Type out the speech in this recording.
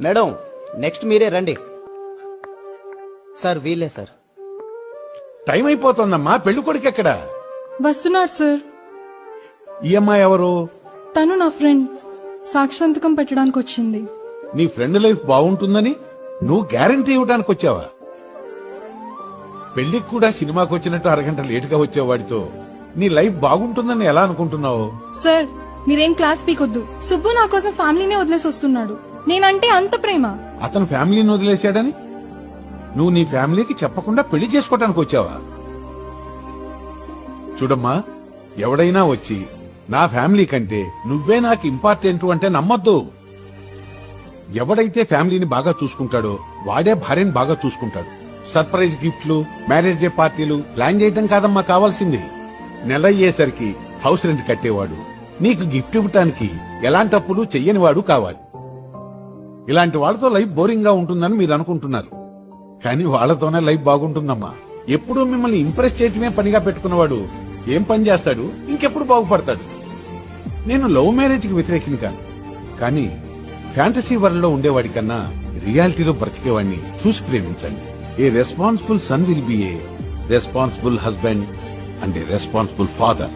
Madam next మీరే రండి. Sir వీలే సార్. టైం అయిపోతుందమ్మా, పెళ్లి కొడుకు ఎక్కడ? వస్తున్నాడు సార్. ఈ అమ్మాయి ఎవరు? తను నా ఫ్రెండ్, సాక్షాంతకం పెట్టడానికి వచ్చింది. నీ ఫ్రెండ్ లైఫ్ బాగుంటుందని నువ్వు గ్యారంటీ ఇవ్వడానికి వచ్చావా? పెళ్లికి కూడా సినిమాకి వచ్చినట్టు అరగంట లేటుగా వచ్చేవాడితో నీ లైఫ్ బాగుంటుందని ఎలా అనుకుంటున్నావు? సార్ మీరేం క్లాస్ పీకొద్దు. సుబ్బు నా కోసం ఫ్యామిలీనే వదిలేసి వస్తున్నాడు. నేనంటే అంత ప్రేమ. అతను ఫ్యామిలీని వదిలేశాడని నువ్వు నీ ఫ్యామిలీకి చెప్పకుండా పెళ్లి చేసుకోవడానికి వచ్చావా? చూడమ్మా, ఎవడైనా వచ్చి నా ఫ్యామిలీ కంటే నువ్వే నాకు ఇంపార్టెంట్ అంటే నమ్మొద్దు. ఎవడైతే ఫ్యామిలీని బాగా చూసుకుంటాడో వాడే భార్యని బాగా చూసుకుంటాడు. సర్ప్రైజ్ గిఫ్ట్లు, మ్యారేజ్ డే పార్టీలు ప్లాన్ చేయటం కాదమ్మా కావాల్సింది. నెల అయ్యేసరికి హౌస్ రెంట్ కట్టేవాడు, నీకు గిఫ్ట్ ఇవ్వటానికి ఎలాంటి అప్పులు చెయ్యనివాడు కావాలి. ఇలాంటి వాళ్ళతో లైఫ్ బోరింగ్ గా ఉంటుందని మీరు అనుకుంటున్నారు, కానీ వాళ్లతోనే లైఫ్ బాగుంటుందమ్మా. ఎప్పుడూ మిమ్మల్ని ఇంప్రెస్ చేయటమే పనిగా పెట్టుకున్నవాడు ఏం పని చేస్తాడు, ఇంకెప్పుడు బాగుపడతాడు? నేను లవ్ మ్యారేజ్ కి వ్యతిరేకిని కాను, కానీ ఫ్యాంటసీ వరల్డ్ లో ఉండేవాడి కన్నా రియాలిటీలో బ్రతికేవాడిని చూసి ప్రేమించండి. A responsible son will be a responsible husband and a responsible father.